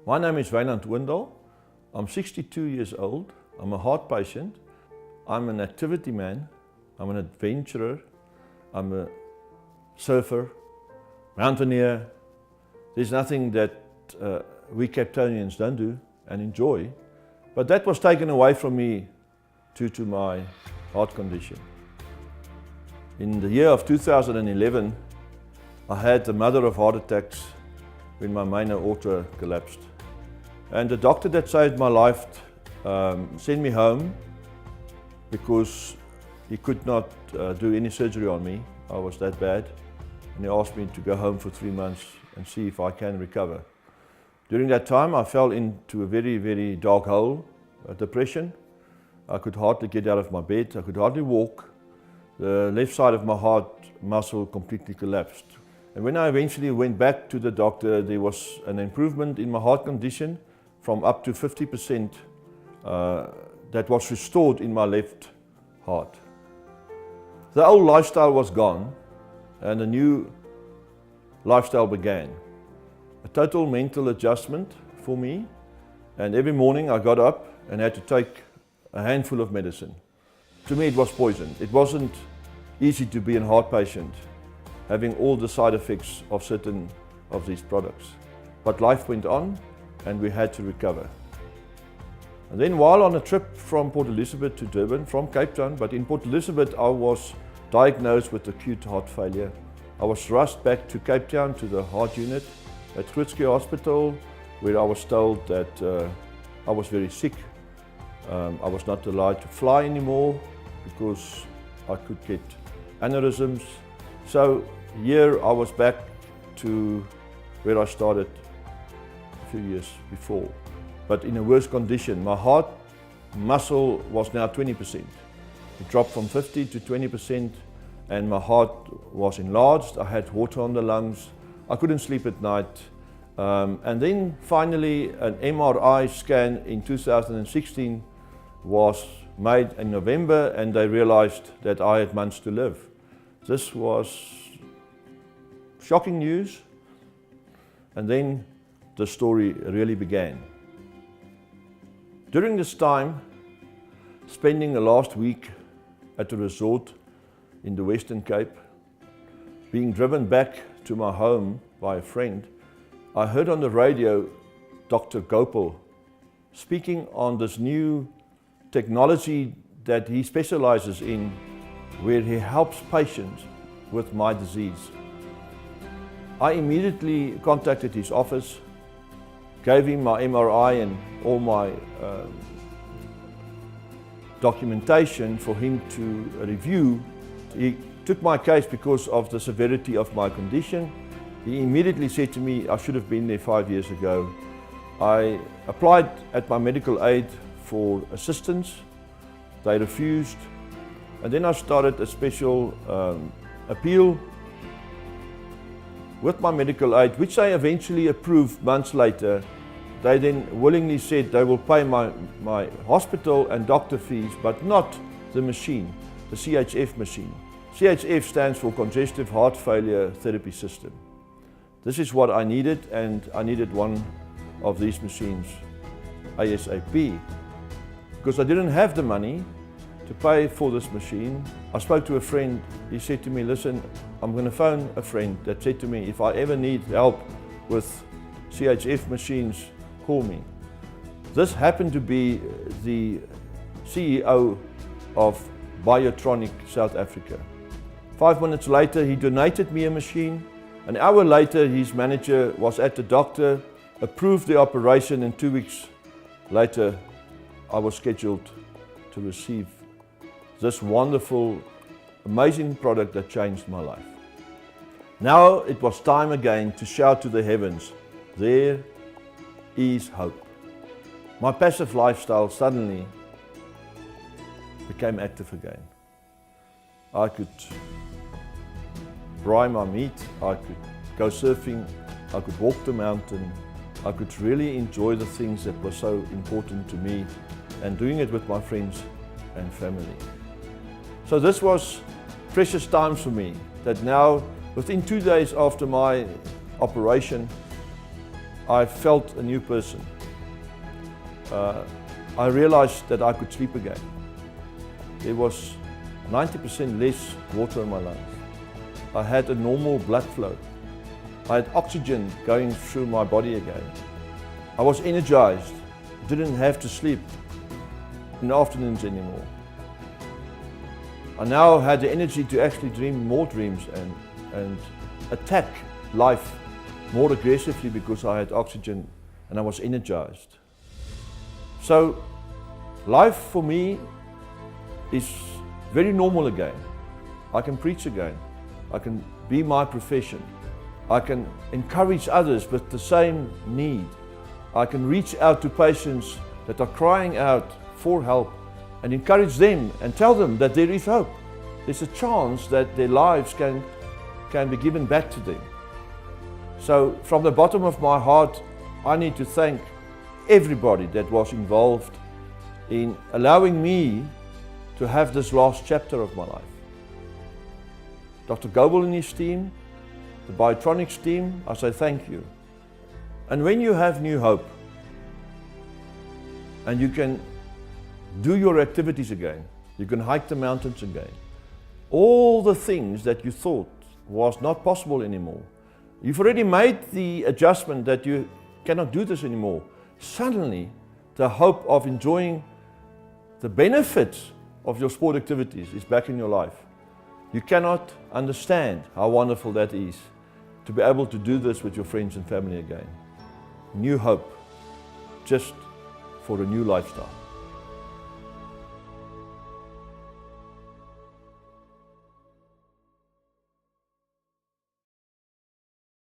My name is Wynand Odendaal. I'm 62 years old. I'm a heart patient. I'm an activity man. I'm an adventurer. I'm a surfer, mountaineer. There's nothing that we Cape Townians don't do and enjoy. But that was taken away from me due to my heart condition. In the year of 2011, I had a mother of heart attacks when my main aorta collapsed. And the doctor that saved my life sent me home because he could not do any surgery on me. I was that bad. And he asked me to go home for 3 months and see if I can recover. During that time, I fell into a very, very dark hole, a depression. I could hardly get out of my bed. I could hardly walk. The left side of my heart muscle completely collapsed. And when I eventually went back to the doctor, there was an improvement in my heart condition from up to 50% that was restored in my left heart. The old lifestyle was gone and a new lifestyle began. A total mental adjustment for me, and every morning I got up and had to take a handful of medicine. To me it was poison. It wasn't easy to be a heart patient, having all the side effects of certain of these products. But life went on and we had to recover. And then while on a trip from Port Elizabeth to Durban, from Cape Town, but in Port Elizabeth I was diagnosed with acute heart failure. I was rushed back to Cape Town to the heart unit at Grootskie Hospital, where I was told that I was very sick. I was not allowed to fly anymore because I could get aneurysms. So here I was back to where I started a few years before, but in a worse condition. My heart muscle was now 20%. It dropped from 50 to 20%, and my heart was enlarged. I had water on the lungs. I couldn't sleep at night. And then finally an MRI scan in 2016 was made in November, and they realized that I had months to live. This was shocking news, and then the story really began. During this time, spending the last week at a resort in the Western Cape, being driven back to my home by a friend, I heard on the radio Dr. Gopal speaking on this new technology that he specializes in, where he helps patients with my disease. I immediately contacted his office, gave him my MRI and all my documentation for him to review. He took my case because of the severity of my condition. He immediately said to me, I should have been there 5 years ago. I applied at my medical aid for assistance. They refused. And then I started a special appeal with my medical aid, which they eventually approved months later. They then willingly said they will pay my hospital and doctor fees, but not the machine, the CHF machine. CHF stands for Congestive Heart Failure Therapy System. This is what I needed, and I needed one of these machines ASAP. Because I didn't have the money to pay for this machine, I spoke to a friend. He said to me, listen, I'm going to phone a friend that said to me, if I ever need help with CHF machines, call me. This happened to be the CEO of Biotronic South Africa. 5 minutes later, he donated me a machine. An hour later, his manager was at the doctor, approved the operation, and 2 weeks later, I was scheduled to receive this wonderful, amazing product that changed my life. Now it was time again to shout to the heavens, there is hope. My passive lifestyle suddenly became active again. I could braai my meat, I could go surfing, I could walk the mountain, I could really enjoy the things that were so important to me, and doing it with my friends and family. So this was precious times for me, that now within 2 days after my operation, I felt a new person. I realized that I could sleep again. There was 90% less water in my lungs. I had a normal blood flow. I had oxygen going through my body again. I was energized. Didn't have to sleep in the afternoons anymore. I now had the energy to actually dream more dreams and attack life more aggressively because I had oxygen and I was energized. So life for me is very normal again. I can preach again. I can be my profession. I can encourage others with the same need. I can reach out to patients that are crying out for help and encourage them and tell them that there is hope. There's a chance that their lives can be given back to them. So from the bottom of my heart, I need to thank everybody that was involved in allowing me to have this last chapter of my life. Dr. Goebel and his team, the Biotronics team, I say thank you. And when you have new hope and you can do your activities again, you can hike the mountains again, all the things that you thought was not possible anymore, you've already made the adjustment that you cannot do this anymore. Suddenly, the hope of enjoying the benefits of your sport activities is back in your life. You cannot understand how wonderful that is, to be able to do this with your friends and family again. New hope, just for a new lifestyle.